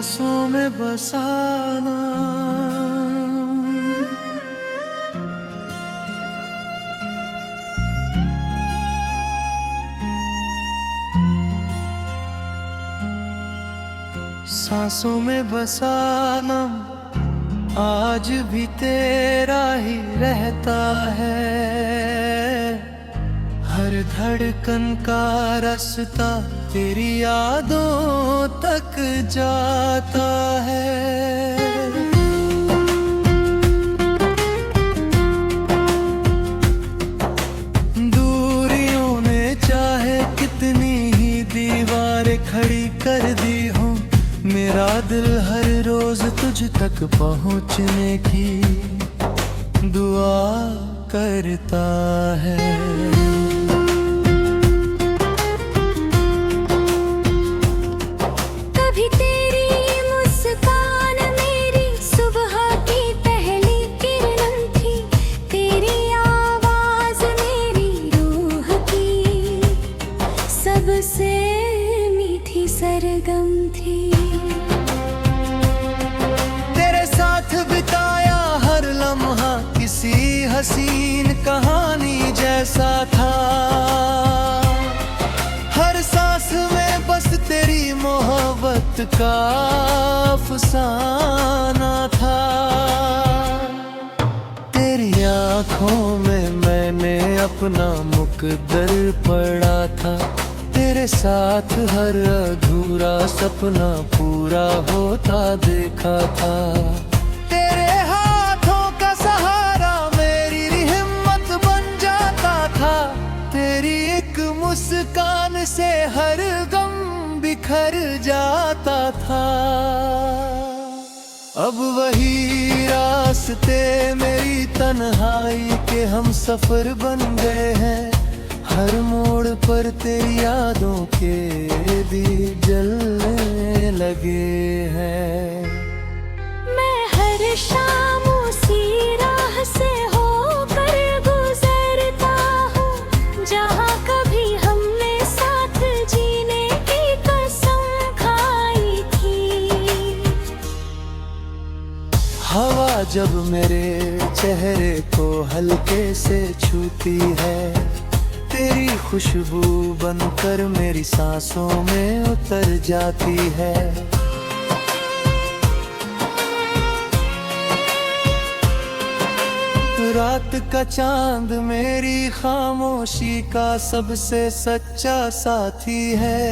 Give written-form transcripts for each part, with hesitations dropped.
सांसों में बसाना। सांसों में बसाना आज भी तेरा ही रहता है। हर धड़कन का रास्ता तेरी यादों तक जाता है। दूरियों ने चाहे कितनी ही दीवारें खड़ी कर दी हो, मेरा दिल हर रोज तुझ तक पहुँचने की दुआ करता है। कभी तेरी मुस्कान मेरी सुबह की पहली किरण थी, तेरी आवाज मेरी रूह की सबसे मीठी सरगम थी। तेरे साथ बिताया हर लम्हा किसी हसीन कहानी जैसा था। हर सांस में बस तेरी मोहब्बत का अफसाना था। तेरी आँखों में मैंने अपना मुकद्दर पढ़ा था। तेरे साथ हर अधूरा सपना पूरा होता देखा था। तेरे हाथों का सहारा मेरी हिम्मत बन जाता था। तेरी एक मुस्कान से हर गम बिखर जाता था। अब वही रास्ते मेरी तन्हाई के हम सफर बन गए हैं। हर मोड़ पर तेरी यादों के दीप जलने लगे हैं। मैं हर शाम उसी राह से होकर गुजरता हूँ, जहाँ कभी हमने साथ जीने की कसम खाई थी। हवा जब मेरे चेहरे को हल्के से छूती है, तेरी खुशबू बनकर मेरी सांसों में उतर जाती है। रात का चांद मेरी खामोशी का सबसे सच्चा साथी है।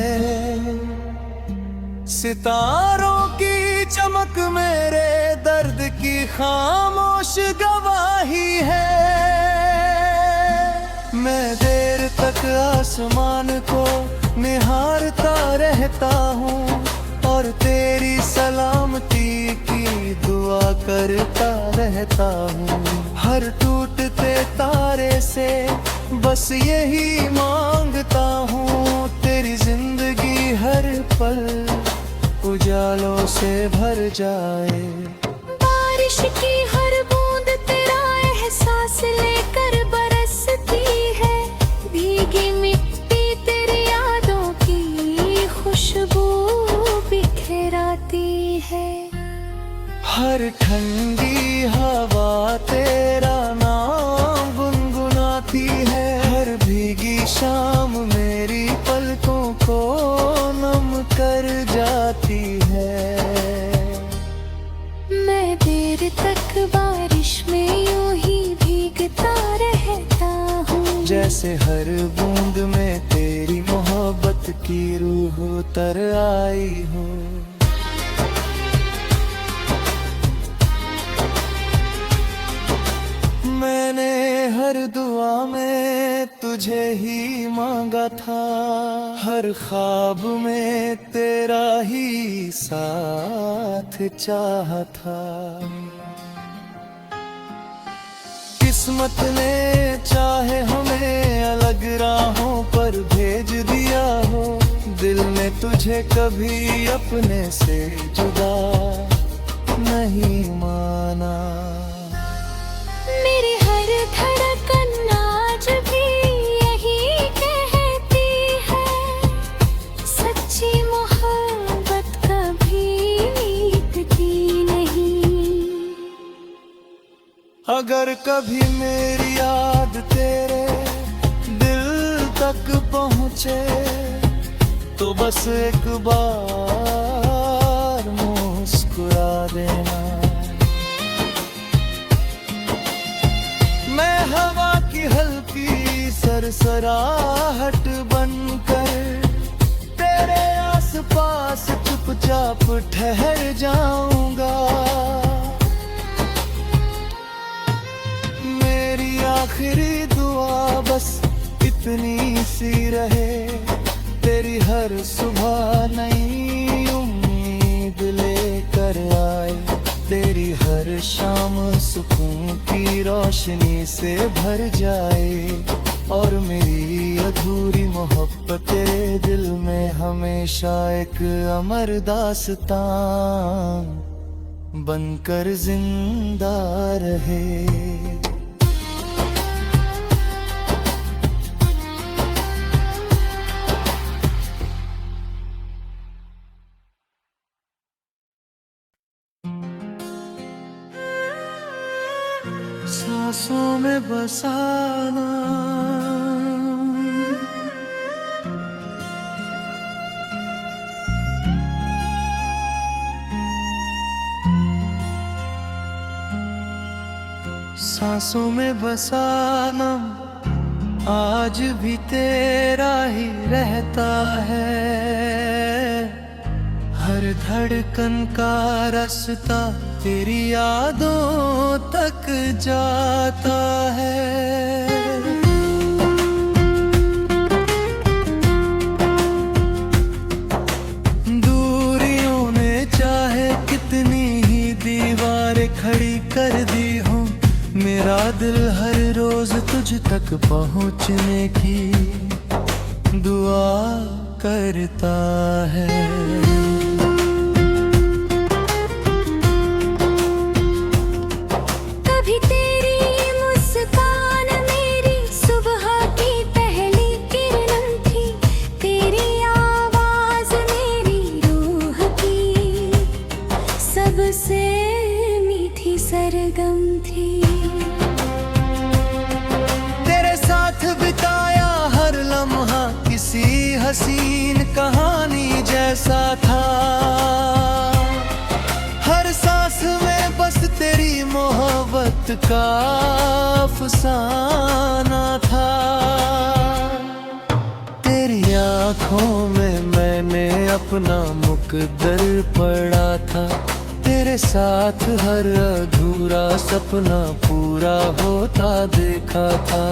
सितारों की चमक मेरे दर्द की खामोश गवाही है। मैं देर तक आसमान को निहारता रहता हूँ और तेरी सलामती की दुआ करता रहता हूँ। हर टूटते तारे से बस यही मांगता हूँ, तेरी जिंदगी हर पल उजालों से भर जाए। बारिश की हर बूंद तेरा एहसास लेकर बरसती है। भीगी मिट्टी तेरी यादों की खुशबू बिखराती है। हर ठंडी हवा तेरा नाम गुनगुनाती है। हर भीगी शाम मेरी पलकों को नम कर जाती है। मैं देर तक बारिश में यूं ही भीगता रहता हूँ, जैसे हर बूंद में तेरी मोहब्बत की रूह उतर आई हो। मैंने हर दुआ में तुझे ही मांगा था। हर ख्वाब में तेरा ही साथ चाहा था। किस्मत ने चाहे हमें अलग राहों पर भेज दिया हो, दिल ने तुझे कभी अपने से जुदा नहीं माना। मेरी हर धड़कन आज भी यही कहती है, सच्ची मोहब्बत कभी अगर कभी मेरी याद तेरे दिल तक पहुँचे तो बस एक बार मुस्कुरा देना। मैं हवा की हल्की सरसराहट बनकर तेरे आसपास चुपचाप ठहर जाऊंगा। मेरी आखिरी दुआ बस इतनी सी रहे, तेरी हर सुबह नई उम्मीद लेकर आए, तेरी हर शाम सुकून की रोशनी से भर जाए, और मेरी अधूरी मोहब्बत तेरे दिल में हमेशा एक अमर दास्तां बनकर जिंदा रहे। सांसों में बसाना सांसों में बसाना आज भी तेरा ही रहता है। हर धड़कन का रास्ता तेरी यादों तक जाता है। दूरियों ने चाहे कितनी ही दीवारें खड़ी कर दी हो, मेरा दिल हर रोज तुझ तक पहुंचने की दुआ करता है। सबसे मीठी सरगम थी। तेरे साथ बिताया हर लम्हा किसी हसीन कहानी जैसा था। हर सांस में बस तेरी मोहब्बत का अफसाना था। तेरी आँखों में मैंने अपना मुकद्दर पढ़ा था, तेरे साथ हर अधूरा सपना पूरा होता देखा था।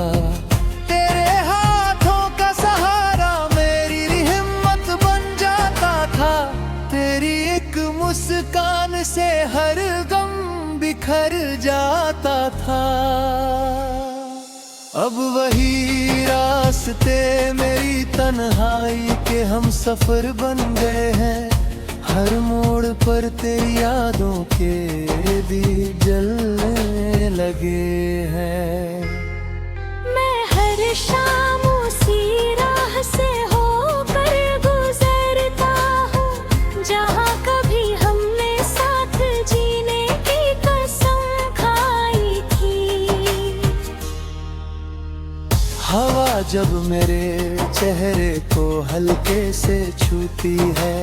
तेरे हाथों का सहारा मेरी हिम्मत बन जाता था, तेरी एक मुस्कान से हर गम बिखर जाता था। अब वही रास्ते मेरी तन्हाई के हम सफर बन गए हैं। हर मोड़ पर तेरी यादों के दीप जलने लगे हैं। मैं हर शाम उसी राह से होकर गुजरता हूँ, जहाँ कभी हमने साथ जीने की कसम खाई थी। हवा जब मेरे चेहरे को हल्के से छूती है,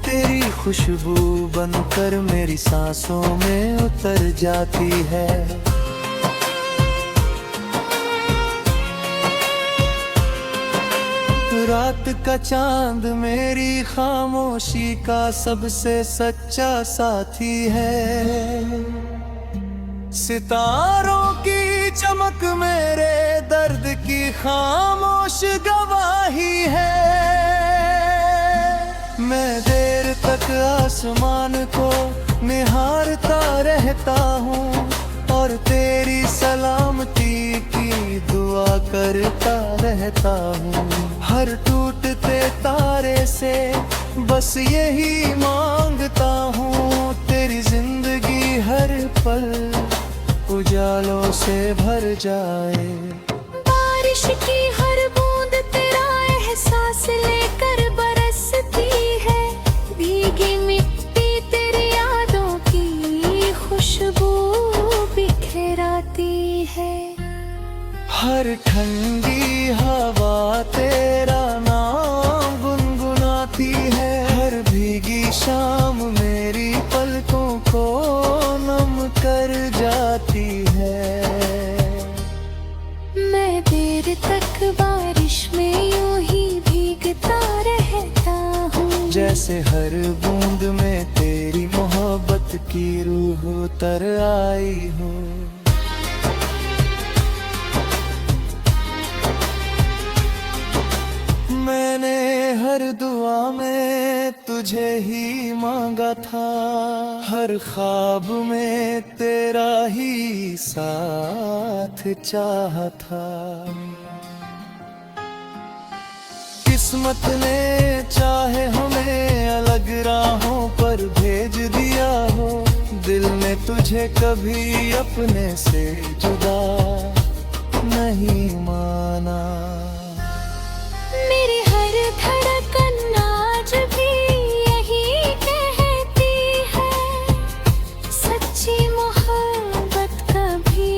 तेरी खुशबू बनकर मेरी सांसों में उतर जाती है। रात का चांद मेरी खामोशी का सबसे सच्चा साथी है। सितारों की चमक मेरे दर्द की खामोश गवाही है। मैं देर तक आसमान को निहारता रहता हूँ और तेरी सलामती की दुआ करता रहता हूँ। हर टूटते तारे से बस यही मांगता हूँ, तेरी जिंदगी हर पल उजालों से भर जाए। बारिश की हर बूंद तेरा एहसास लेकर बरसती है। भीगी मिट्टी तेरी यादों की खुशबू बिखेरा जैसे हर बूंद में तेरी मोहब्बत की रूह उतर आई हो। मैंने हर दुआ में तुझे ही मांगा था, हर ख्वाब में तेरा ही साथ चाहा था। किस्मत ने चाहे हमें अलग राहों पर भेज दिया हो, दिल ने तुझे कभी अपने से जुदा नहीं माना। मेरी हर धड़कन आज भी यही कहती है, सच्ची मोहब्बत कभी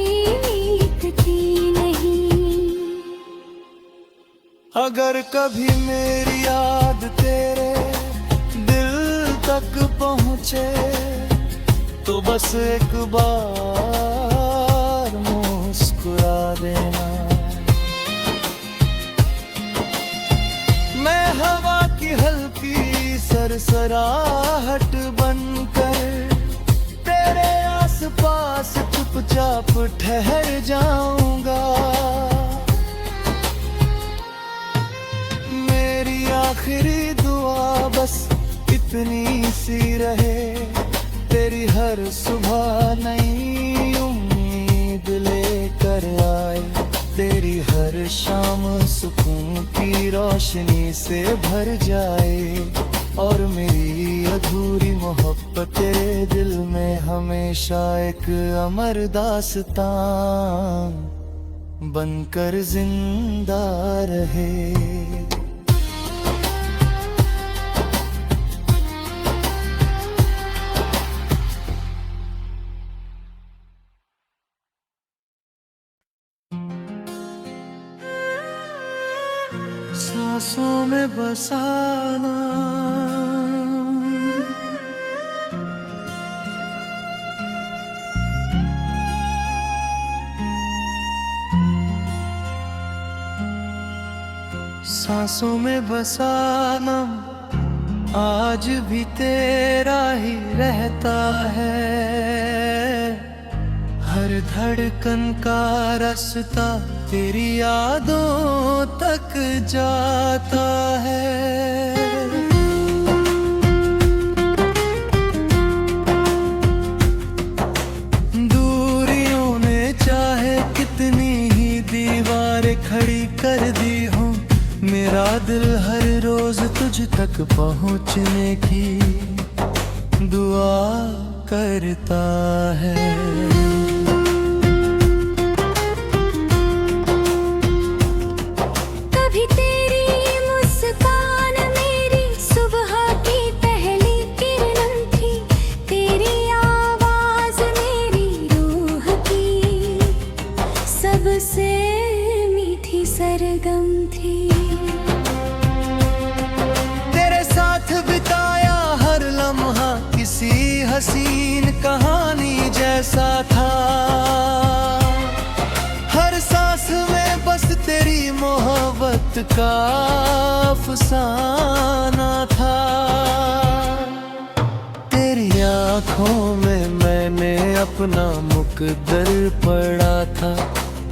मिटती नहीं। अगर कभी मेरी याद तेरे दिल तक पहुँचे तो बस एक बार मुस्कुरा देना। मैं हवा की हल्की सरसराहट बनकर तेरे आसपास चुपचाप ठहर जाऊंगा। मेरी आखिरी दुआ बस इतनी सी रहे, तेरी हर सुबह नई उम्मीद लेकर आए, तेरी हर शाम सुकून की रोशनी से भर जाए, और मेरी अधूरी मोहब्बत तेरे दिल में हमेशा एक अमर दास्तां बनकर जिंदा रहे। सांसों में बसाना, सांसों में बसाना आज भी तेरा ही रहता है। हर धड़कन का रास्ता तेरी यादों तक जाता है। दूरियों ने चाहे कितनी ही दीवारें खड़ी कर दी हो, मेरा दिल हर रोज तुझ तक पहुँचने की दुआ करता है। कभी तेरी मुस्कान मेरी सुबह की पहली किरण थी, तेरी आवाज मेरी रूह की सबसे मीठी सरगम थी। तेरे साथ बिताया हर लम्हा किसी हसीन कहानी जैसा था, हर सांस में बस तेरी मोहब्बत का अफसाना था। तेरी आँखों में मैंने अपना मुकद्दर पढ़ा था,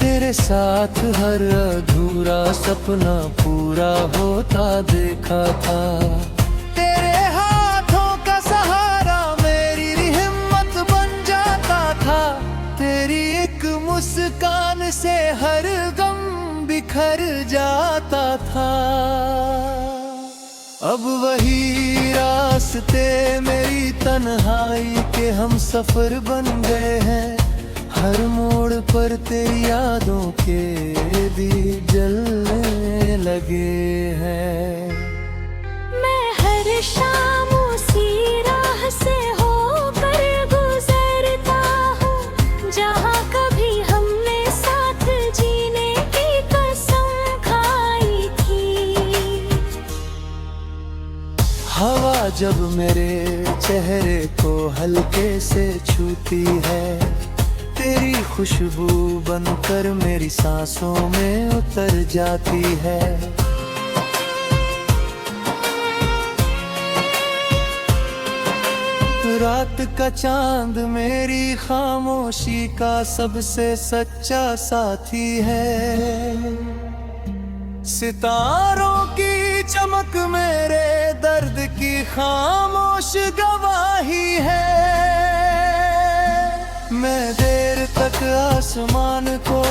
तेरे साथ हर अधूरा सपना पूरा होता देखा था। तेरे हाथों का सहारा मेरी हिम्मत बन जाता था, तेरी एक मुस्कान से हर गम बिखर जाता था। अब वही रास्ते मेरी तन्हाई के हम सफर बन गए हैं, हर मोड़ पर तेरी यादों के दीप जलने लगे हैं। मैं हर शाम उसी राह से होकर गुजरता हूँ, जहाँ कभी हमने साथ जीने की कसम खाई थी। हवा जब मेरे चेहरे को हल्के से छूती है, तेरी खुशबू बनकर मेरी सांसों में उतर जाती है। रात का चांद मेरी खामोशी का सबसे सच्चा साथी है। सितारों की चमक मेरे दर्द की खामोश गवाही है। मैं देर तक आसमान को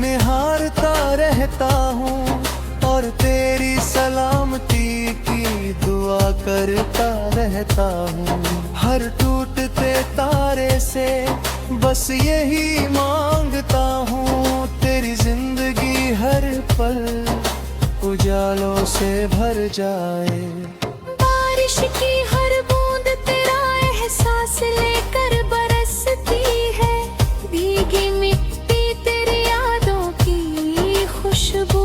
निहारता रहता हूँ और तेरी सलामती की दुआ करता रहता हूँ। हर टूटते तारे से बस यही मांगता हूँ, तेरी जिंदगी हर पल उजालों से भर जाए। बारिश की हर बूंद तेरा एहसास लेकर बरसती है। भीगी मिट्टी तेरी यादों की खुशबू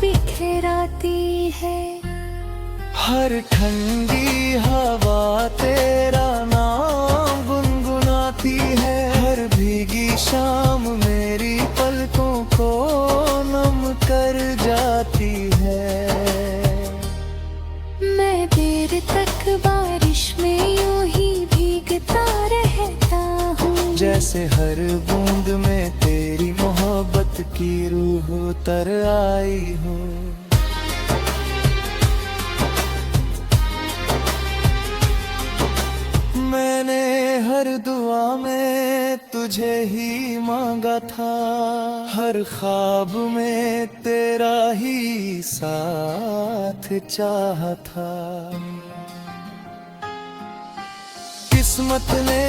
बिखराती है। हर ठंडी हवा तेरा नाम गुनगुनाती है। हर भीगी शाम मेरी पलकों को नम कर जाती है। मैं देर तक बारिश में यूं ही भीगता रहता हूँ। जैसे हर बूंद में तेरी मोहब्बत की रूह उतर आई हो। मैंने हर दुआ में तुझे ही मांगा था। हर ख्वाब में तेरा ही साथ चाहा था। किस्मत ने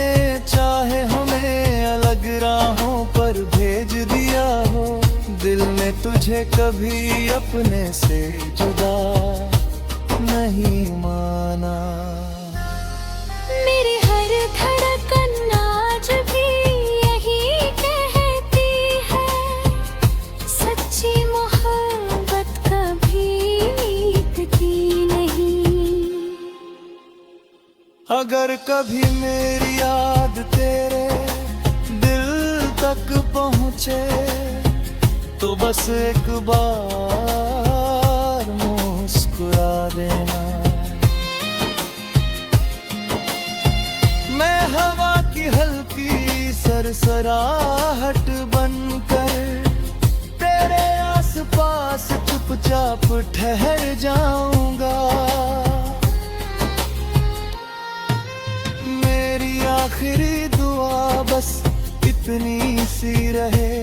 चाहे हमें अलग राहों पर भेज दिया हो। दिल ने तुझे कभी अपने से जुदा नहीं माना। मेरी हर धड़कन आज भी यही कहती है, सच्ची मोहब्बत कभी मिटती नहीं। अगर कभी मेरी याद तेरे दिल तक पहुँचे तो बस एक बार मुस्कुरा देना। मैं हवा की हल्की सरसराहट बनकर तेरे आसपास चुपचाप ठहर जाऊंगा। मेरी आखिरी दुआ बस इतनी सी रहे,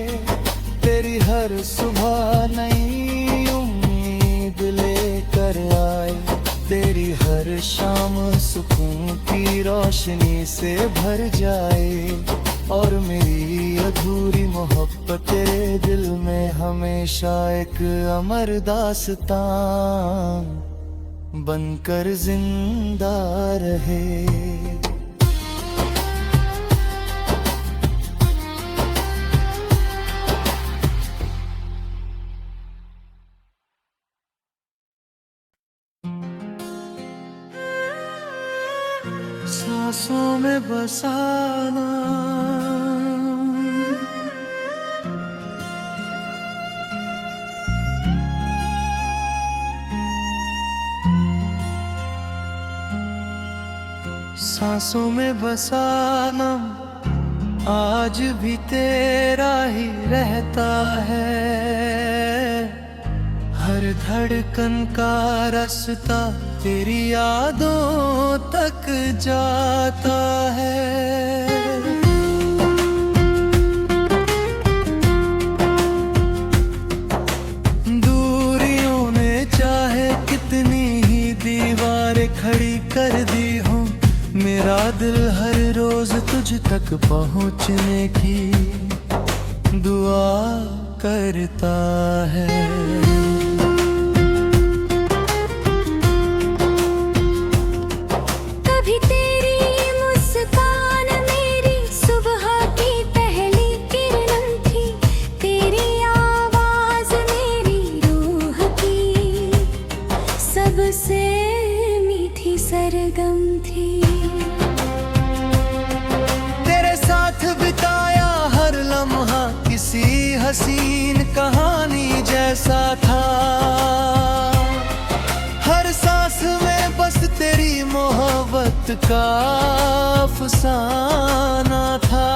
तेरी हर सुबह नई उम्मीद लेकर आए। तेरी हर शाम सुकून की रोशनी से भर जाए और मेरी अधूरी मोहब्बत तेरे दिल में हमेशा एक अमर दास्तान बनकर जिंदा रहे। सांसों में बसाना सांसों में बसाना आज भी तेरा ही रहता है। हर धड़कन का रास्ता तेरी यादों तक जाता है। दूरियों ने चाहे कितनी ही दीवारें खड़ी कर दी हो, मेरा दिल हर रोज तुझ तक पहुँचने की दुआ करता है। कभी तेरी मुस्कान मेरी सुबह की पहली किरण थी, तेरी आवाज मेरी रूह की सबसे मीठी सरगम थी। तेरे साथ बिताया हर लम्हा किसी हसीन कहानी जैसा था। हर सांस में बस तेरी मोहब्बत रात का अफसाना था।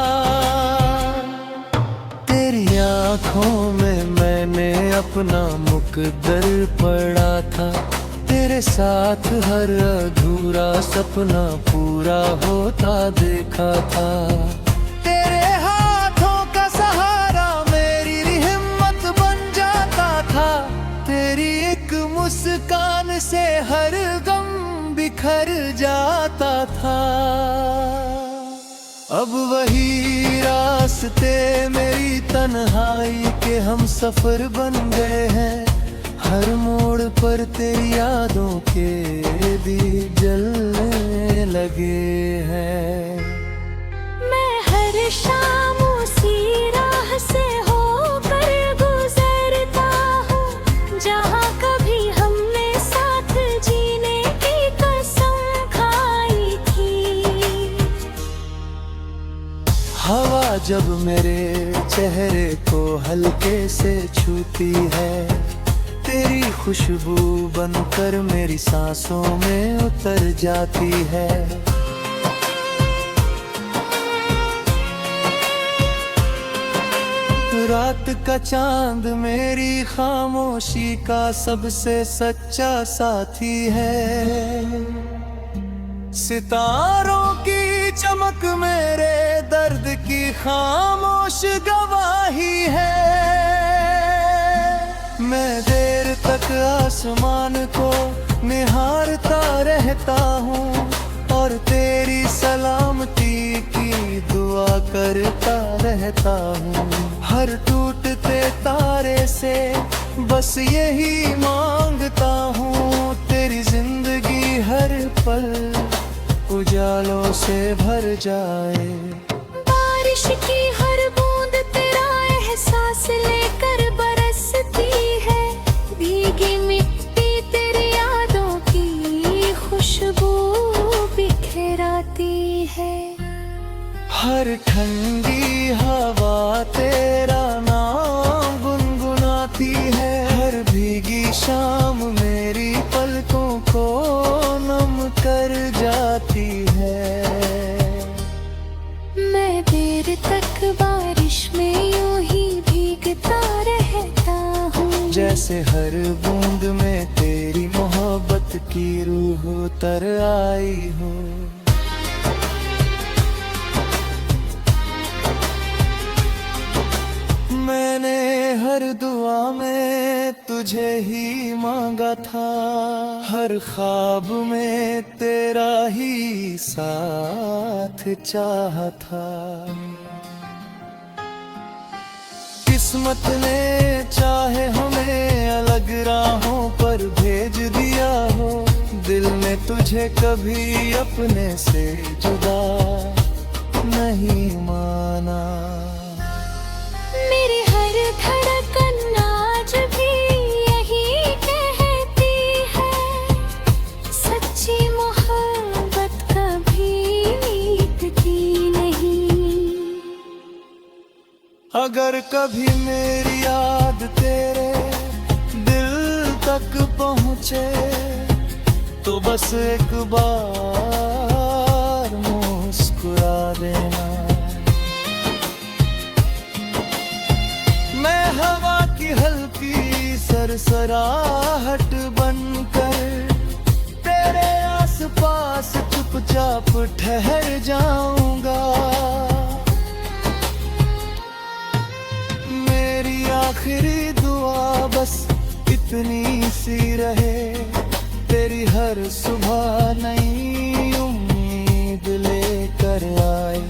तेरी आंखों में मैंने अपना मुकद्दर पढ़ा था। तेरे साथ हर अधूरा सपना पूरा होता देखा था। तेरे हाथों का सहारा मेरी हिम्मत बन जाता था। तेरी एक मुस्कान से हर गम बिखर जाता था। अब वही रास्ते मेरी तन्हाई के हम सफर बन गए हैं। हर मोड़ पर तेरी यादों के दीप जलने लगे हैं। मैं हर शाम उसी राह से होकर गुजरता हूँ जहाँ कभी हमने साथ जीने की कसम खाई थी। हवा जब मेरे चेहरे को हल्के से छूती है, तेरी खुशबू बनकर मेरी सांसों में उतर जाती है। रात का चांद मेरी खामोशी का सबसे सच्चा साथी है। सितारों की चमक मेरे दर्द की खामोश गवाही है। मैं देर तक आसमान को निहारता रहता हूँ और तेरी सलामती की दुआ करता रहता हूँ। हर टूटते तारे से बस यही मांगता हूँ, तेरी जिंदगी हर पल उजालों से भर जाए। बारिश की हर बूंद तेरा एहसास लेकर बरसती है। भीगी मिट्टी तेरी यादों की खुशबू बिखराती है। हर ठंडी हवा तेरा नाम गुनगुनाती है। हर भीगी शाम मेरी पलकों को नम कर जाती है। मैं देर तक बारिश में यूं ही भीगता रहता हूँ। जैसे हर बूंद में तेरी मोहब्बत की रूह उतर आई हो। मैंने हर दुआ में तुझे ही मांगा था। हर ख्वाब में तेरा ही साथ चाहा था। किस्मत ने चाहे हमें अलग राहों पर भेज दिया हो। दिल ने तुझे कभी अपने से जुदा नहीं माना। मेरी हर धड़कन आज भी यही कहती है, सच्ची मोहब्बत कभी मिटती नहीं। अगर कभी मेरी याद तेरे दिल तक पहुँचे तो बस एक बार मुस्कुरा देना। मैं हवा की हल्की सरसराहट बनकर तेरे आसपास चुपचाप ठहर जाऊंगा। मेरी आखिरी दुआ बस इतनी सी रहे, तेरी हर सुबह नई उम्मीद लेकर आए।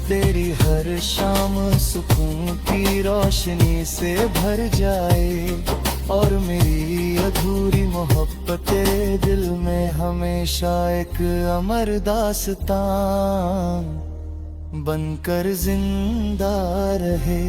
तेरी हर शाम सुकून की रोशनी से भर जाए और मेरी अधूरी मोहब्बत तेरे दिल में हमेशा एक अमर दास्तां बनकर जिंदा रहे।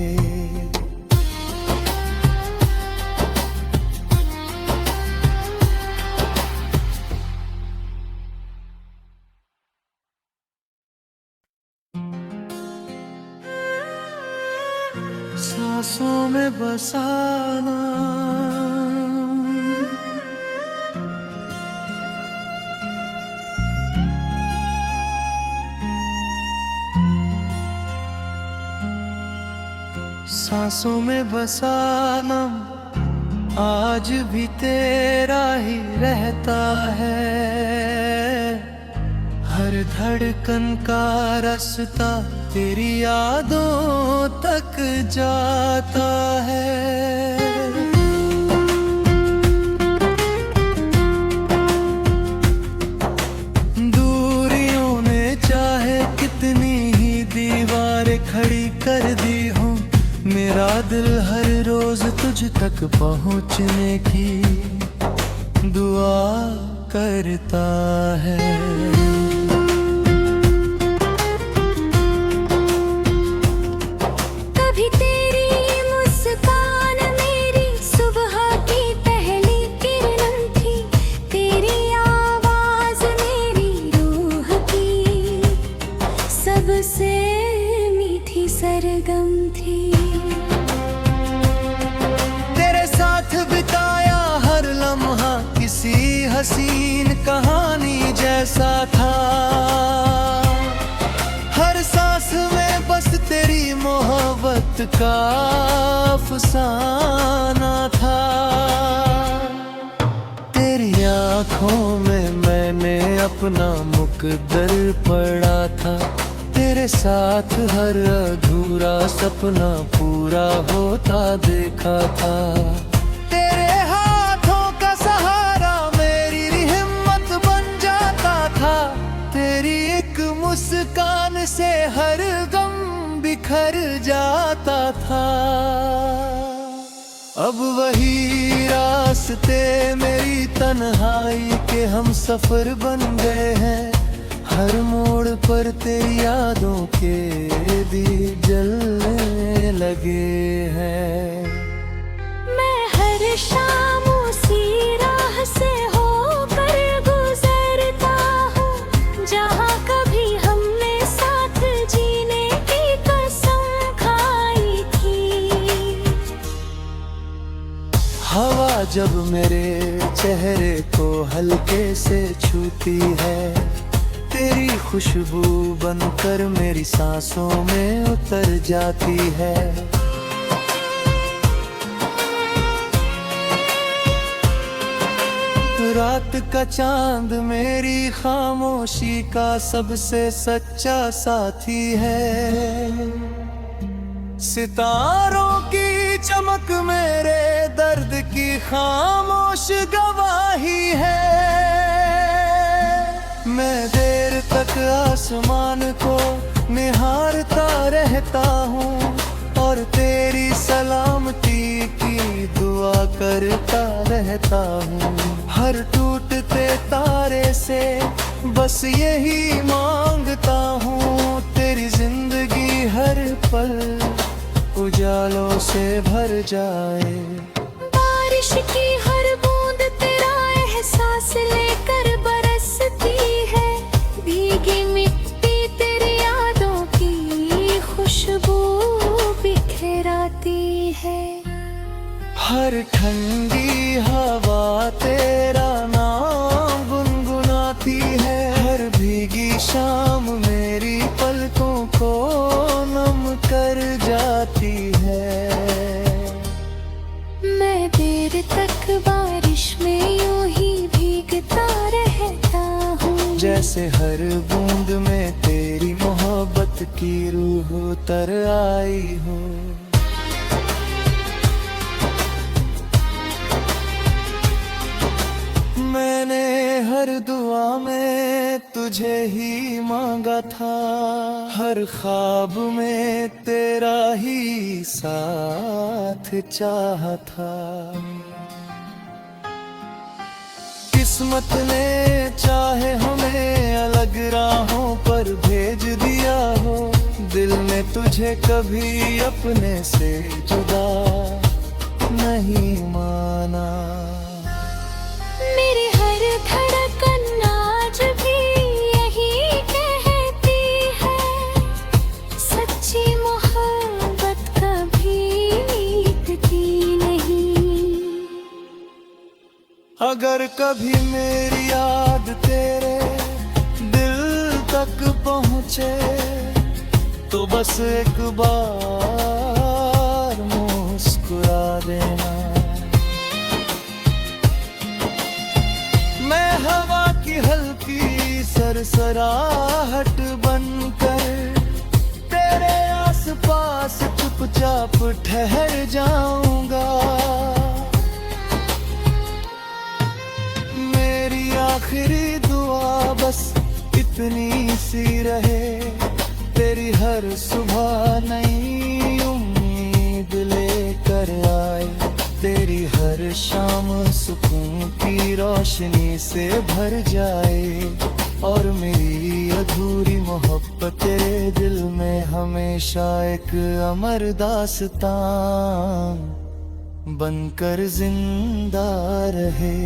सांसों में बसाना सांसों में बसा नम आज भी तेरा ही रहता है। हर धड़कन का रास्ता तेरी यादों तक जाता है। दूरियों ने चाहे कितनी ही दीवारें खड़ी कर दी हो, मेरा दिल हर रोज तुझ तक पहुंचने की दुआ करता है। कभी तेरी मुस्कान मेरी सुबह की पहली किरण थी, तेरी आवाज मेरी रूह की सबसे मीठी सरगम थी। तेरे साथ बिताया हर लम्हा किसी हसीन कहानी जैसा था। हर सांस में बस तेरी मोहब्बत का अफसाना था। तेरी आँखों में मैंने अपना मुकद्दर पढ़ा था। तेरे साथ हर अधूरा सपना पूरा होता देखा था। तेरे हाथों का सहारा मेरी हिम्मत बन जाता था। तेरी एक मुस्कान से हर गम बिखर जाता था। अब वही रास्ते मेरी तन्हाई के हम सफर बन गए हैं। हर मोड़ पर तेरी यादों के दीप जलने लगे हैं। मैं हर शाम उसी राह से होकर गुजरता हूँ, जहाँ कभी हमने साथ जीने की कसम खाई थी। हवा जब मेरे चेहरे को हल्के से छूती है, तेरी खुशबू बनकर मेरी सांसों में उतर जाती है। रात का चांद मेरी खामोशी का सबसे सच्चा साथी है। सितारों की चमक मेरे दर्द की खामोश गवाही है। मैं देर तक आसमान को निहारता रहता हूँ और तेरी सलामती की दुआ करता रहता हूँ। हर टूटते तारे से बस यही मांगता हूँ, तेरी जिंदगी हर पल उजालों से भर जाए। बारिश की हर बूंद तेरा एहसास लेकर बरसती है। भीगी मिट्टी तेरी यादों की खुशबू बिखराती है। हर ठंडी हवा तेरा नाम गुनगुनाती है। हर भीगी शाम मेरी पलकों को नम कर जाती है। मैं देर तक बारिश में यूं ही भीगता रहता हूँ, जैसे हर बूंद में तेरी मोहब्बत की रूह उतर आई हो। मैंने हर दुआ में तुझे ही मांगा था। हर ख्वाब में तेरा ही साथ चाहा था। किस्मत ने चाहे हमें अलग राहों पर भेज दिया हो, दिल ने तुझे कभी अपने से जुदा नहीं माना। मेरी हर धड़कन आज भी यही कहती है, सच्ची मोहब्बत कभी मिटती नहीं। अगर कभी मेरी याद तेरे दिल तक पहुँचे तो बस एक बार देना। मैं हवा की हल्की सरसराहट बनकर तेरे आसपास चुपचाप ठहर जाऊंगा। मेरी आखिरी दुआ बस इतनी सी रहे, तेरी हर सुबह नई उम्मीद लेकर आए, तेरी हर शाम सुकून की रोशनी से भर जाए, और मेरी अधूरी मोहब्बत तेरे दिल में हमेशा एक अमर दास्तां बनकर जिंदा रहे।